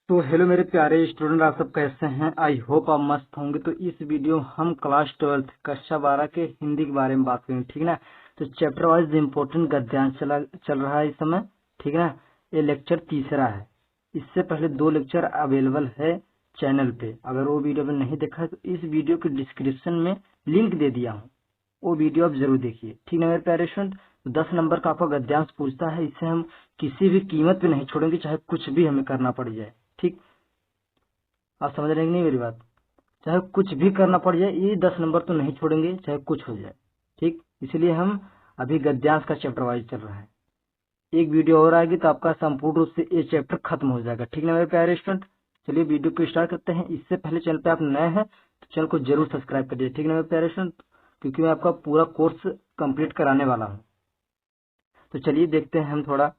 तो हेलो मेरे प्यारे स्टूडेंट, आप सब कैसे हैं? आई होप आप मस्त होंगे। तो इस वीडियो हम क्लास 12 कक्षा 12 के हिंदी के बारे में बात करेंगे, ठीक ना। तो चैप्टर वाइज इम्पोर्टेंट गद्यांश चल रहा है इस समय, ठीक ना। ये लेक्चर तीसरा है। इससे पहले 2 लेक्चर अवेलेबल है चैनल पे। अगर वो वीडियो में नहीं देखा है तो इस वीडियो के डिस्क्रिप्शन में लिंक दे दिया हूँ, वो वीडियो आप जरूर देखिए, ठीक ना मेरे प्यारे स्टूडेंट। 10 नंबर का आपका गद्यांश पूछता है, इससे हम किसी भी कीमत पे नहीं छोड़ेंगे, चाहे कुछ भी हमें करना पड़ जाए। ठीक, आप समझ रहे हैं कि नहीं मेरी बात? चाहे कुछ भी करना पड़ जाए, ये 10 नंबर तो नहीं छोड़ेंगे, चाहे कुछ हो जाए। ठीक, इसलिए हम अभी गद्यांश का चैप्टर वाइज चल रहा है। एक वीडियो और आएगी तो आपका संपूर्ण रूप से ये चैप्टर खत्म हो जाएगा, ठीक ना मेरे प्यारे स्टूडेंट। चलिए वीडियो को स्टार्ट करते हैं। इससे पहले चैनल पे आप नए हैं तो चैनल को जरूर सब्सक्राइब करिए, ठीक ना मेरे प्यारे स्टूडेंट, क्योंकि मैं आपका पूरा कोर्स कंप्लीट कराने वाला हूँ। तो चलिए देखते हैं हम थोड़ा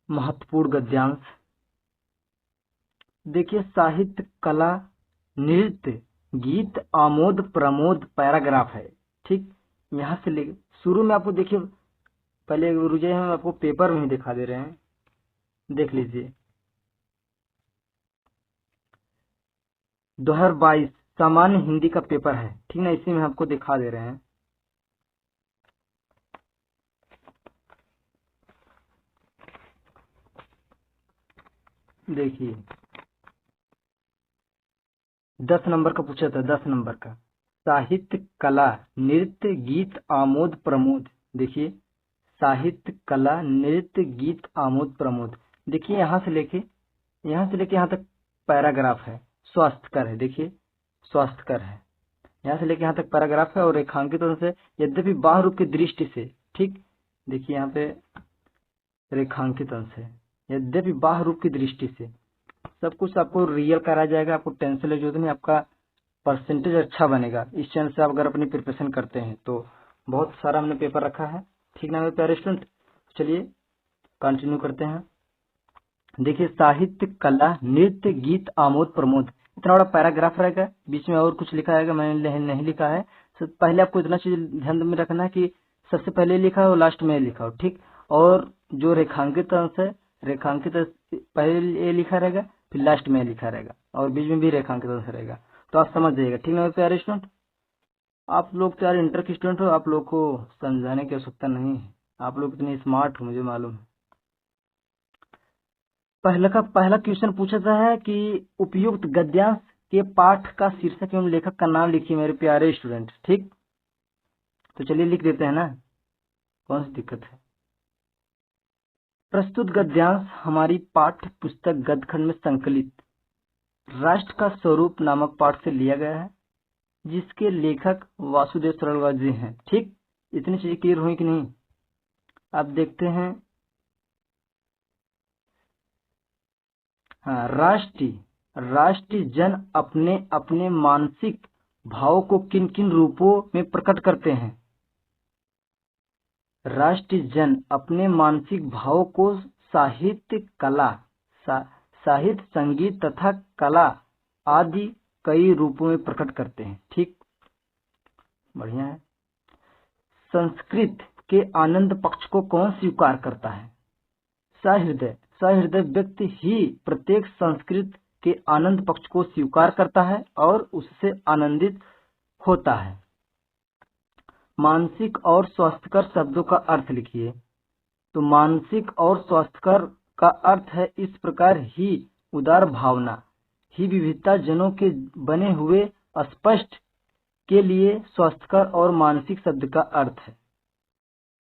महत्वपूर्ण गद्यांश। देखिए, साहित्य, कला, नृत्य, गीत, आमोद प्रमोद पैराग्राफ है। ठीक, यहाँ से ले शुरू में आपको देखिए, पहले रुझे हम आपको पेपर में ही दिखा दे रहे हैं, देख लीजिए। 2022 सामान्य हिंदी का पेपर है, ठीक ना, इसी में आपको दिखा दे रहे हैं। देखिए 10 नंबर का पूछा था, 10 नंबर का। साहित्य, कला, नृत्य, गीत, आमोद प्रमोद। देखिए, साहित्य, कला, नृत्य, गीत, आमोद प्रमोद। देखिए यहाँ से लेके यहाँ तक पैराग्राफ है, स्वास्थ्यकर है। देखिए, स्वास्थ्यकर है, यहाँ से लेके यहाँ तक पैराग्राफ है और रेखांकित से, यद्यपि बाह्य रूप की दृष्टि से। ठीक, देखिए यहाँ पे रेखांकित अंश है, यद्यपि बाह्य रूप की दृष्टि से। सब कुछ आपको रियल करा जाएगा, आपको टेंशन लेने की जरूरत नहीं, आपका परसेंटेज अच्छा बनेगा इस चैनल से। आप अगर अपनी प्रिपरेशन करते हैं तो बहुत सारा हमने पेपर रखा है, ठीक ना मेरे प्यारे स्टूडेंट। चलिए कंटिन्यू करते हैं। देखिए, साहित्य, कला, नृत्य, गीत, आमोद प्रमोद, इतना बड़ा पैराग्राफ रहेगा, बीच में और कुछ लिखा है मैंने नहीं लिखा है। तो पहले आपको इतना चीज ध्यान में रखना है कि सबसे पहले लिखा हो, लास्ट में लिखा हो, ठीक। और जो रेखांकित अंश है, रेखांकित पहले ये लिखा रहेगा, फिर लास्ट में लिखा रहेगा, और बीच में भी रेखांकित अंश रहेगा। तो आप समझ जाइएगा, ठीक ना मेरे प्यारे स्टूडेंट। आप लोग तो यार इंटर के स्टूडेंट हो, आप लोग को समझाने की आवश्यकता नहीं है, आप लोग इतने स्मार्ट हो, मुझे मालूम है। पहला क्वेश्चन पूछा था है कि उपयुक्त गद्यांश के पाठ का शीर्षक एवं लेखक का नाम लिखिए मेरे प्यारे स्टूडेंट। ठीक, तो चलिए लिख देते हैं ना, कौन सी दिक्कत है। प्रस्तुत गद्यांश हमारी पाठ्य पुस्तक गद्यखंड में संकलित राष्ट्र का स्वरूप नामक पाठ से लिया गया है, जिसके लेखक वासुदेव सरलवाल जी हैं। ठीक, इतनी चीजें क्लियर हुई कि नहीं? अब देखते हैं। हाँ, राष्ट्रीय जन अपने अपने मानसिक भाव को किन किन रूपों में प्रकट करते हैं? राष्ट्रीय जन अपने मानसिक भाव को साहित्य, कला, साहित्य, संगीत तथा कला आदि कई रूपों में प्रकट करते हैं। ठीक, बढ़िया है। संस्कृत के आनंद पक्ष को कौन स्वीकार करता है? सहृदय व्यक्ति ही प्रत्येक संस्कृत के आनंद पक्ष को स्वीकार करता है और उससे आनंदित होता है। मानसिक और स्वास्थ्यकर शब्दों का अर्थ लिखिए। तो मानसिक और स्वास्थ्यकर का अर्थ है इस प्रकार ही उदार भावना ही विविधता जनों के बने हुए स्पष्ट के लिए स्वास्थ्यकर और मानसिक शब्द का अर्थ है।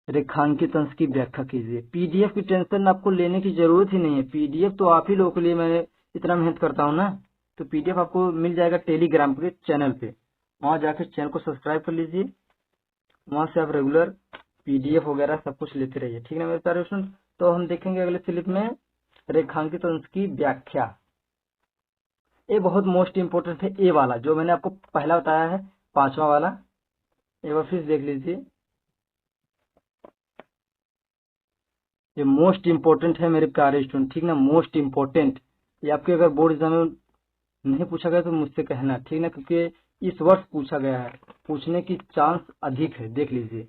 रेखांकित अंश की व्याख्या कीजिए। पीडीएफ की टेंशन आपको लेने की जरूरत ही नहीं है, पीडीएफ तो आप ही लोगों के लिए मैं इतना मेहनत करता हूँ ना। तो पीडीएफ आपको मिल जाएगा टेलीग्राम के चैनल पे, वहां जाकर चैनल को सब्सक्राइब कर लीजिए, वहां से आप रेगुलर पीडीएफ वगैरह सब कुछ लेते रहिए, ठीक है मेरे प्यारे स्टूडेंट। तो हम देखेंगे अगले स्लिप में रेखांकित अंश की व्याख्या। ये बहुत मोस्ट इंपोर्टेंट है, ए वाला जो मैंने आपको पहला बताया है, 5वां वाला, एक बार फिर देख लीजिए। ये मोस्ट इंपोर्टेंट है मेरे प्यारे स्टूडेंट, ठीक ना, मोस्ट इंपोर्टेंट। ये आपके अगर बोर्ड एग्जाम में नहीं पूछा गया तो मुझसे कहना, ठीक ना, क्योंकि इस वर्ष पूछा गया है, पूछने की चांस अधिक है। देख लीजिए,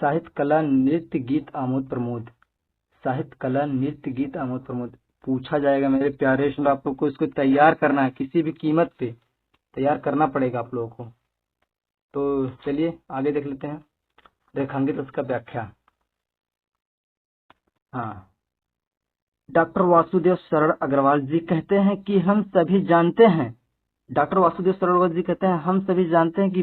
साहित्य, कला, नृत्य, गीत, आमोद प्रमोद। साहित्य कला नृत्य गीत आमोद प्रमोद पूछा जाएगा मेरे प्यारे स्टूडेंट। आप लोग को इसको तैयार करना है, किसी भी कीमत पे तैयार करना पड़ेगा आप लोगों को। तो चलिए आगे देख लेते हैं रेखांकित उसका व्याख्या। हाँ, डॉक्टर वासुदेव शरण अग्रवाल जी कहते हैं कि हम सभी जानते हैं, डॉक्टर वासुदेव शरण अग्रवाल जी कहते हैं हम सभी जानते हैं कि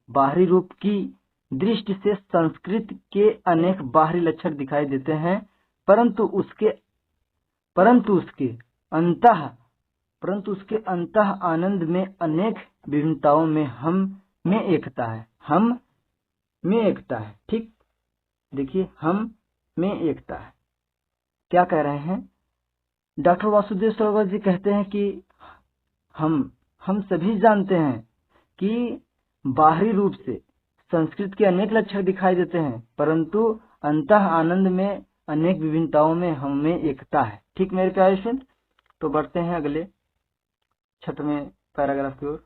बाहरी रूप की दृष्टि से संस्कृत के अनेक बाहरी लक्षण दिखाई देते हैं, परंतु उसके अंतः आनंद में अनेक विभिन्नताओं में हम में एकता है। ठीक, देखिए हम में एकता है। क्या कह रहे हैं डॉक्टर वासुदेव शरण जी? कहते हैं कि हम सभी जानते हैं कि बाहरी रूप से संस्कृत के अनेक लक्षण दिखाई देते हैं, परंतु अंतः आनंद में अनेक विभिन्नताओं में हमें एकता है। ठीक मेरे प्यारे स्टूडेंट, तो बढ़ते हैं अगले 6वें पैराग्राफ की ओर।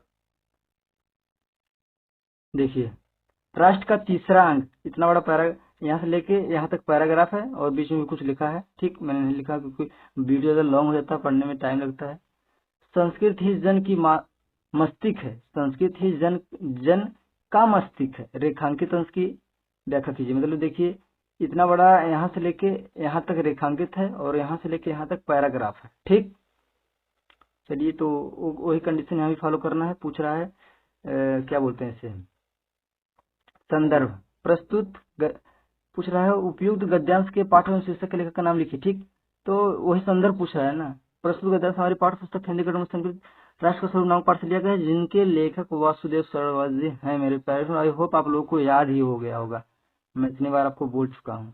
देखिए राष्ट्र का तीसरा अंग, इतना बड़ा यहाँ से लेके यहाँ तक पैराग्राफ है और बीच में भी कुछ लिखा है। ठीक, मैंने नहीं लिखा क्योंकि वीडियो ज्यादा लॉन्ग हो जाता है, पढ़ने में टाइम लगता है। संस्कृत ही जन की मस्तिष्क है, संस्कृत ही जन का मस्तिष्क है। रेखांकित अंश की व्याख्या कीजिए। मतलब देखिए इतना बड़ा यहाँ से लेके यहाँ तक रेखांकित है और यहाँ से लेके यहाँ तक पैराग्राफ है। ठीक, चलिए तो वही कंडीशन यहाँ भी फॉलो करना है। पूछ रहा है क्या बोलते हैं इसे, संदर्भ प्रस्तुत पूछ रहा है उपयुक्त गद्यांश के पाठ एवं शीर्षक के लेखक का नाम लिखिए। ठीक, तो वही संदर्भ पूछ रहा है ना। प्रस्तुत गद्यांश हमारी पाठ पुस्तक हिंदी ग्रामर संस्कृत राष्ट्र का स्वरूप नामक पाठ से लिया गया है, जिनके लेखक वासुदेव शरण जी हैं मेरे प्यारे। आई होप आप लोगों को याद ही हो गया होगा, मैं इतनी बार आपको बोल चुका हूँ।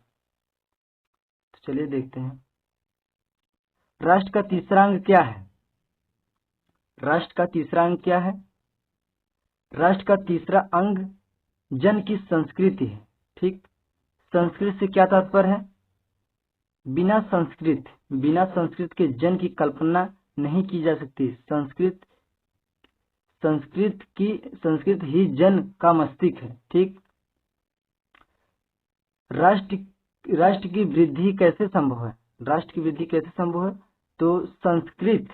तो चलिए देखते हैं राष्ट्र का तीसरा अंग क्या है। राष्ट्र का तीसरा अंग क्या है? राष्ट्र का तीसरा अंग जन की संस्कृति है। ठीक, संस्कृत से क्या तात्पर्य है? बिना संस्कृत के जन की कल्पना नहीं की जा सकती। संस्कृत ही जन का मस्तिष्क है। ठीक, राष्ट्र की वृद्धि कैसे संभव है? राष्ट्र की वृद्धि कैसे संभव है? तो संस्कृत,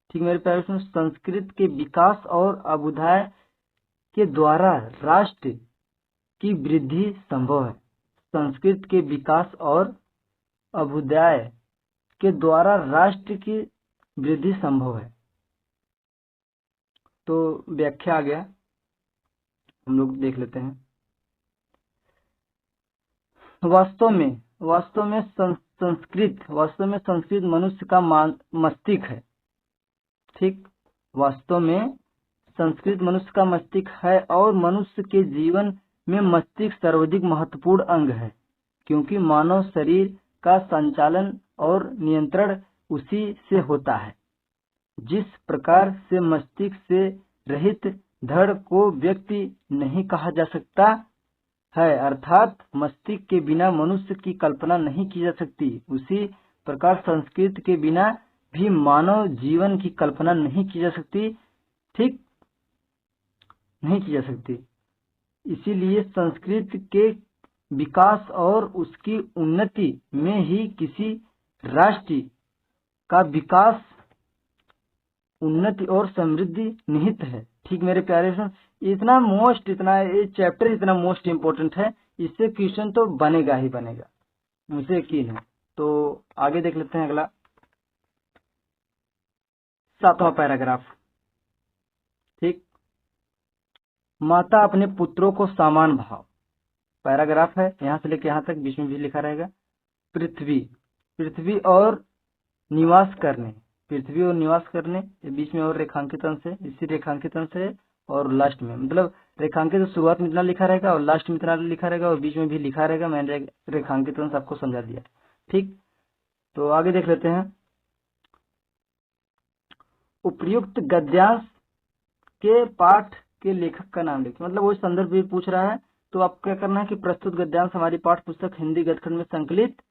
ठीक मेरे प्यारे सुनो, संस्कृत के विकास और अभ्युदय के द्वारा राष्ट्र की वृद्धि संभव है। संस्कृत के विकास और अभ्युदय के द्वारा राष्ट्र की वृद्धि संभव है। तो व्याख्या आ गया, हम लोग देख लेते हैं। वास्तव में संस्कृत मनुष्य का मस्तिष्क है। ठीक, वास्तव में संस्कृत मनुष्य का मस्तिष्क है और मनुष्य के जीवन में मस्तिष्क सर्वाधिक महत्वपूर्ण अंग है, क्योंकि मानव शरीर का संचालन और नियंत्रण उसी से होता है। जिस प्रकार से मस्तिष्क से रहित धड़ को व्यक्ति नहीं कहा जा सकता है, अर्थात मस्तिष्क के बिना मनुष्य की कल्पना नहीं की जा सकती, उसी प्रकार संस्कृत के बिना भी मानव जीवन की कल्पना नहीं की जा सकती। ठीक, नहीं की जा सकती। इसीलिए संस्कृत के विकास और उसकी उन्नति में ही किसी राष्ट्र का विकास, उन्नति और समृद्धि निहित है। ठीक मेरे प्यारे फ्रेंड्स, ये चैप्टर इतना मोस्ट इम्पोर्टेंट है, इससे क्वेश्चन तो बनेगा ही बनेगा, मुझे यकीन है। तो आगे देख लेते हैं अगला 7वां पैराग्राफ। ठीक, माता अपने पुत्रों को समान भाव, पैराग्राफ है यहाँ से लेकर यहाँ तक, बीच में भी लिखा रहेगा। पृथ्वी और निवास करने बीच में और रेखांकित से, इसी रेखांकित से और लास्ट में, मतलब रेखांकित शुरुआत में इतना लिखा रहेगा और लास्ट में इतना लिखा रहेगा और बीच में भी लिखा रहेगा। मैंने रेखांकित आपको समझा दिया। ठीक, तो आगे देख लेते हैं। उपयुक्त गद्यांश के पाठ के लेखक का नाम लिखिए। मतलब वो संदर्भ भी पूछ रहा है, तो आपको क्या करना है कि प्रस्तुत गद्यांश हमारी पाठ पुस्तक हिंदी गद्यखंड में संकलित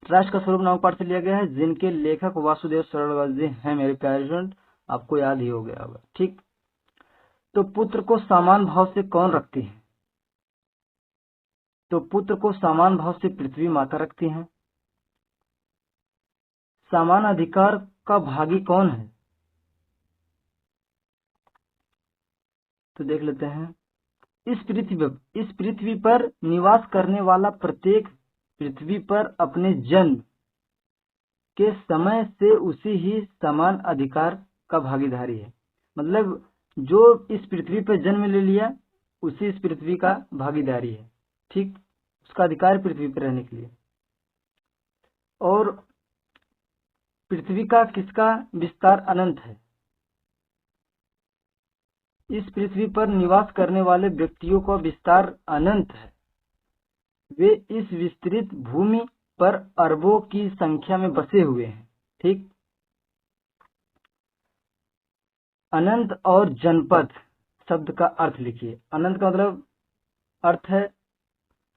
राष्ट्र का स्वरूप नामक पाठ से लिया गया है, जिनके लेखक वासुदेव शरण जी हैं मेरे प्यारे स्टूडेंट, आपको याद ही हो गया होगा। ठीक, तो पुत्र को समान भाव से कौन रखती है? तो पुत्र को समान भाव से पृथ्वी माता रखती हैं। समान अधिकार का भागी कौन है? तो देख लेते हैं। इस पृथ्वी पर निवास करने वाला प्रत्येक पृथ्वी पर अपने जन्म के समय से उसी ही समान अधिकार का भागीदारी है। मतलब जो इस पृथ्वी पर जन्म ले लिया उसी इस पृथ्वी का भागीदारी है, ठीक, उसका अधिकार पृथ्वी पर रहने के लिए। और पृथ्वी का किसका विस्तार अनंत है? इस पृथ्वी पर निवास करने वाले व्यक्तियों का विस्तार अनंत है। वे इस विस्तृत भूमि पर अरबों की संख्या में बसे हुए हैं, ठीक। अनंत और जनपद शब्द का अर्थ लिखिए। अनंत का मतलब अर्थ है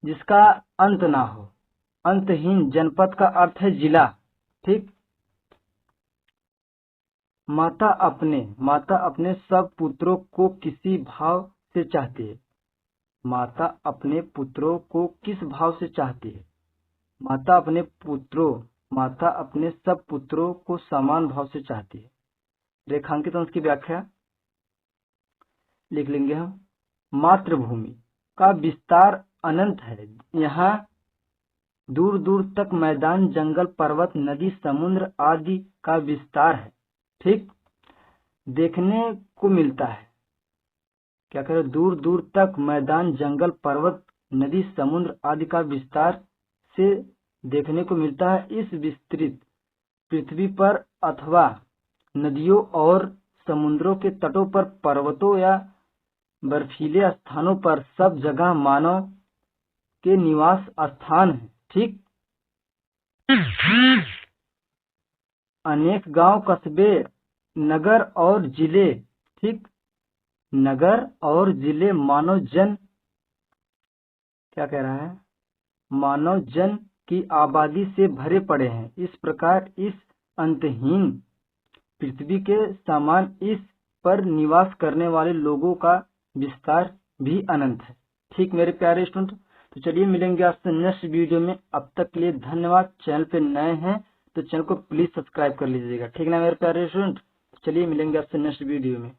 जिसका अंत ना हो, अंतहीन। जनपद का अर्थ है जिला, ठीक। माता अपने सब पुत्रों को किसी भाव से चाहती है। माता अपने पुत्रों को किस भाव से चाहती है? माता अपने सब पुत्रों को समान भाव से चाहती है। रेखांकित अंश की व्याख्या लिख लेंगे हम। मातृभूमि का विस्तार अनंत है। यहाँ दूर दूर तक मैदान, जंगल, पर्वत, नदी, समुद्र आदि का विस्तार है, ठीक, देखने को मिलता है। क्या करें? दूर दूर तक मैदान, जंगल, पर्वत, नदी, समुद्र आदि का विस्तार से देखने को मिलता है। इस विस्तृत पृथ्वी पर अथवा नदियों और समुद्रों के तटों पर, पर्वतों या बर्फीले स्थानों पर सब जगह मानव के निवास स्थान है, ठीक। अनेक गांव, कस्बे, नगर और जिले, ठीक, नगर और जिले मानव जन, क्या कह रहा है, मानव जन की आबादी से भरे पड़े हैं। इस प्रकार इस अंतहीन पृथ्वी के समान इस पर निवास करने वाले लोगों का विस्तार भी अनंत है, ठीक मेरे प्यारे स्टूडेंट। तो चलिए मिलेंगे आपसे नेक्स्ट वीडियो में। अब तक के लिए धन्यवाद। चैनल पे नए हैं तो चैनल को प्लीज सब्सक्राइब कर लीजिएगा, ठीक ना मेरे प्यारे स्टूडेंट। चलिए मिलेंगे आपसे नेक्स्ट वीडियो में।